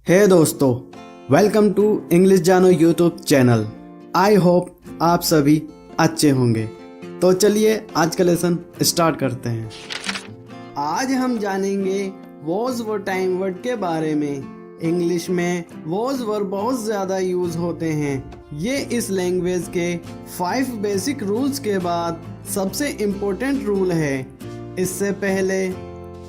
हे दोस्तों, welcome to English जानो YouTube channel. I hope आप सभी अच्छे होंगे। तो चलिए आज का लेसन स्टार्ट करते हैं। आज हम जानेंगे वॉज व टाइम वर्ड के बारे में। इंग्लिश में वॉज वर्ड बहुत ज़्यादा यूज़ होते हैं। ये इस लैंग्वेज के 5 बेसिक रूल्स के बाद सबसे इम्पोर्टेंट रूल है। इससे पहले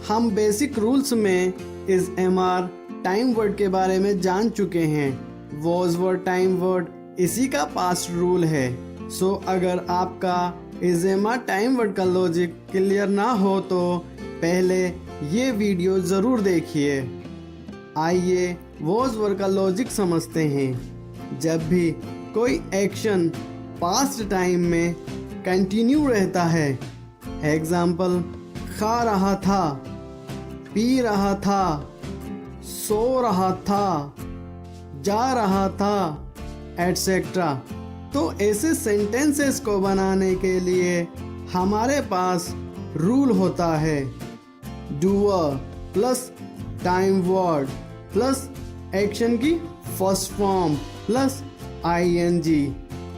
हम बेसिक रूल्स में इस MR टाइम वर्ड के बारे में जान चुके हैं। वॉज वर्ड टाइम वर्ड इसी का पास्ट रूल है। सो अगर आपका इस MR टाइम वर्ड का लॉजिक क्लियर ना हो तो पहले ये वीडियो ज़रूर देखिए। आइए वॉज वर्ड का लॉजिक समझते हैं। जब भी कोई एक्शन पास्ट टाइम में कंटिन्यू रहता है, एग्जाम्पल खा रहा था, पी रहा था, सो रहा था, जा रहा था, एटसेट्रा, तो ऐसे सेंटेंसेस को बनाने के लिए हमारे पास रूल होता है। Doer plus time word plus action की फर्स्ट फॉर्म प्लस ING।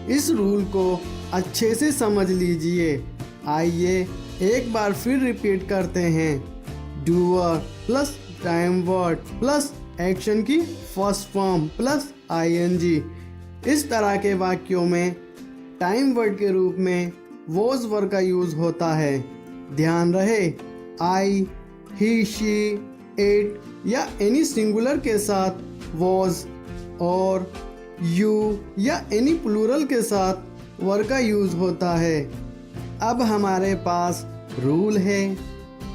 इस रूल को अच्छे से समझ लीजिए। आइए एक बार फिर रिपीट करते हैं। Doer plus time word plus action की फर्स्ट फॉर्म प्लस ING। इस तरह के वाक्यों में टाइम वर्ड के रूप में वॉज वर्ड का यूज होता है। ध्यान रहे, आई, ही, शी, इट या एनी सिंगुलर के साथ वॉज और यू या एनी प्लूरल के साथ वर्ड का यूज होता है। अब हमारे पास रूल है,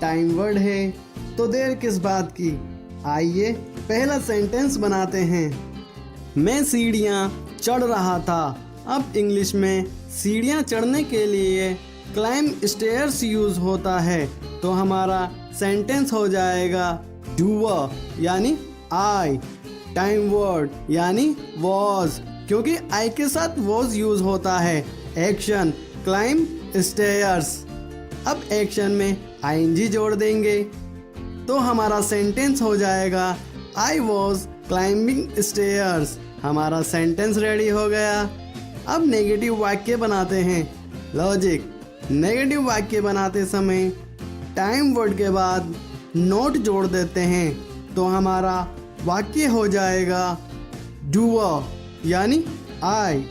टाइम वर्ड है, तो देर किस बात की, आइए पहला सेंटेंस बनाते हैं। मैं सीढ़ियाँ चढ़ रहा था। अब इंग्लिश में सीढ़ियाँ चढ़ने के लिए क्लाइंब स्टेयर्स यूज होता है, तो हमारा सेंटेंस हो जाएगा डूअर यानी आई, टाइम वर्ड यानी वॉज, क्योंकि आई के साथ वॉज यूज होता है। Action climb stairs. अब एक्शन में ING जोड़ देंगे तो हमारा सेंटेंस हो जाएगा आई वॉज क्लाइंबिंग स्टेयर्स। हमारा सेंटेंस रेडी हो गया। अब नेगेटिव वाक्य बनाते हैं। लॉजिक, नेगेटिव वाक्य बनाते समय टाइम वर्ड के बाद नोट जोड़ देते हैं, तो हमारा वाक्य हो जाएगा डूअर यानी आई,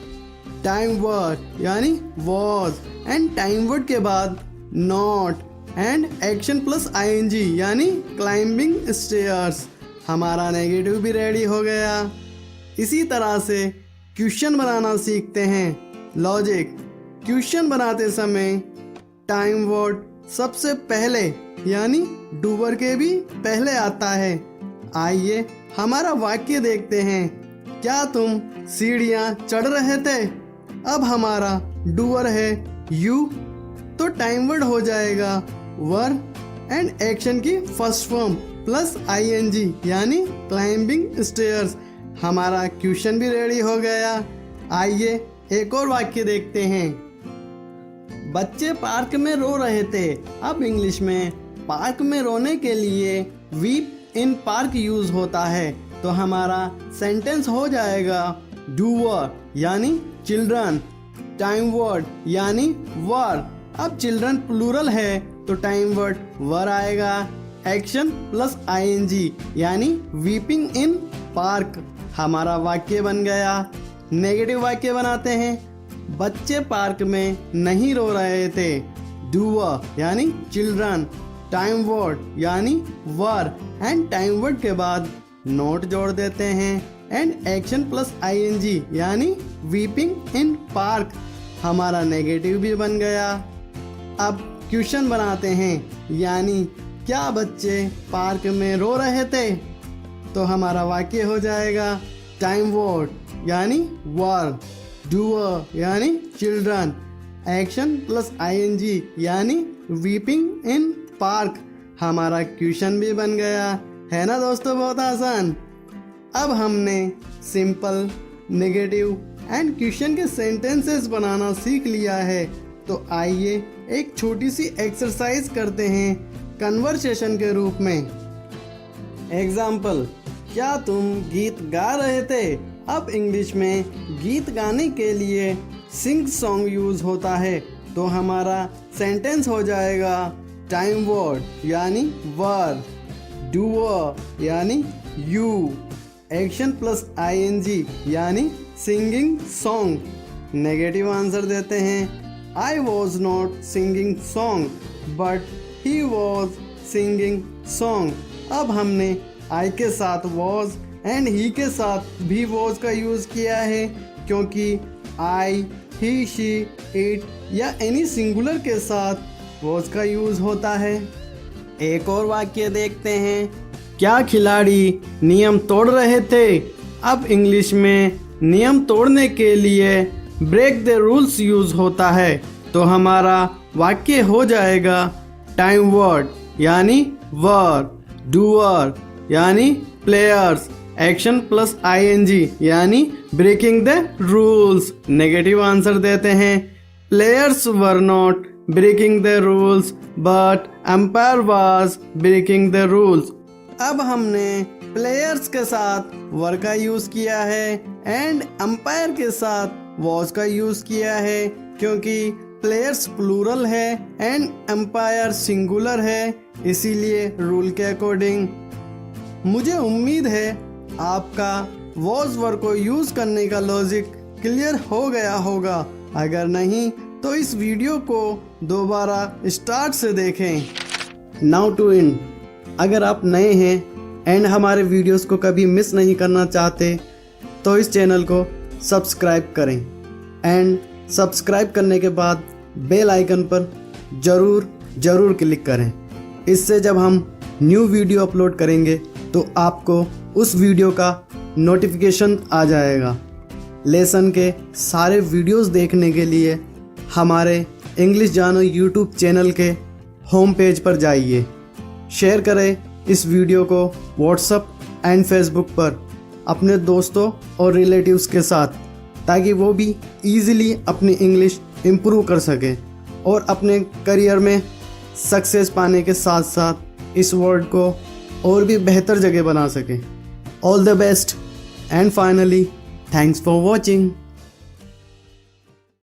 टाइम वर्ड यानी वॉज एंड टाइम वर्ड के बाद not and action plus ING यानी क्लाइंबिंग स्टेयर्स। हमारा नेगेटिव भी रेडी हो गया। इसी तरह से क्वेश्चन बनाना सीखते हैं। लॉजिक, क्वेश्चन बनाते समय टाइम वर्ड सबसे पहले यानी डूअर के भी पहले आता है। आइए हमारा वाक्य देखते हैं। क्या तुम सीढ़ियाँ चढ़ रहे थे? अब हमारा डूअर है यू, तो टाइम वर्ड हो जाएगा वर एंड एक्शन की फर्स्ट फॉर्म प्लस ING यानी क्लाइंबिंग स्टेयर्स। हमारा क्वेश्चन भी रेडी हो गया। आइए एक और वाक्य देखते हैं। बच्चे पार्क में रो रहे थे। अब इंग्लिश में पार्क में रोने के लिए वीप इन पार्क यूज होता है, तो हमारा सेंटेंस हो जाएगा डूअर यानी चिल्ड्रन, टाइम वर्ड यानी वर। अब चिल्ड्रन प्लूरल है तो टाइम वर्ड वर आएगा। एक्शन प्लस ING यानी वीपिंग इन पार्क। हमारा वाक्य बन गया। नेगेटिव वाक्य बनाते हैं। बच्चे पार्क में नहीं रो रहे थे। डूअर यानी चिल्ड्रन, टाइम वर्ड यानी वर एंड टाइम वर्ड के बाद नोट जोड़ देते हैं एंड एक्शन प्लस ING यानी वीपिंग इन पार्क। हमारा नेगेटिव भी बन गया। अब क्वेश्चन बनाते हैं, यानी क्या बच्चे पार्क में रो रहे थे? तो हमारा वाक्य हो जाएगा टाइम वर्ड यानी वर, डूअर यानी चिल्ड्रन, एक्शन प्लस ING यानी वीपिंग इन पार्क। हमारा क्वेश्चन भी बन गया। है ना दोस्तों, बहुत आसान। अब हमने सिंपल, नेगेटिव एंड क्वेश्चन के सेंटेंसेस बनाना सीख लिया है, तो आइए एक छोटी सी एक्सरसाइज करते हैं कन्वर्सेशन के रूप में। एग्जाम्पल, क्या तुम गीत गा रहे थे? अब इंग्लिश में गीत गाने के लिए सिंग सॉन्ग यूज होता है, तो हमारा सेंटेंस हो जाएगा टाइम वर्ड यानी वर, डूअर यानी यू, एक्शन प्लस आईएनजी यानी सिंगिंग सॉन्ग। नेगेटिव आंसर देते हैं I was not singing song but he was singing song. अब हमने आई के साथ वॉज एंड ही के साथ भी वॉज का यूज किया है, क्योंकि आई, ही, शी, इट या एनी सिंगुलर के साथ वॉज का यूज होता है। एक और वाक्य देखते हैं, क्या खिलाड़ी नियम तोड़ रहे थे? अब इंग्लिश में नियम तोड़ने के लिए ब्रेक द रूल्स यूज होता है, तो हमारा वाक्य हो जाएगा टाइम वर्ड यानी वर, डूअर यानी प्लेयर्स, एक्शन प्लस आईएनजी यानी breaking the rules. Negative answer देते हैं players were not breaking the rules but umpire was breaking the rules. अब हमने प्लेयर्स के साथ वर का यूज किया है एंड अंपायर के साथ वॉज का यूज किया है, क्योंकि प्लेयर्स प्लूरल है एंड अंपायर सिंगुलर है, इसीलिए रूल के अकॉर्डिंग। मुझे उम्मीद है आपका वॉज वर को यूज करने का लॉजिक क्लियर हो गया होगा। अगर नहीं तो इस वीडियो को दोबारा स्टार्ट से देखें। नाउ टू एंड, अगर आप नए हैं एंड हमारे वीडियोस को कभी मिस नहीं करना चाहते तो इस चैनल को सब्सक्राइब करें एंड सब्सक्राइब करने के बाद बेल आइकन पर ज़रूर क्लिक करें। इससे जब हम न्यू वीडियो अपलोड करेंगे तो आपको उस वीडियो का नोटिफिकेशन आ जाएगा। लेसन के सारे वीडियोस देखने के लिए हमारे इंग्लिश जानो यूट्यूब चैनल के होम पेज पर जाइए। शेयर करें इस वीडियो को व्हाट्सएप एंड फेसबुक पर अपने दोस्तों और रिलेटिव्स के साथ, ताकि वो भी इजीली अपनी इंग्लिश इम्प्रूव कर सकें और अपने करियर में सक्सेस पाने के साथ साथ इस वर्ड को और भी बेहतर जगह बना सकें। All the best and finally thanks for watching.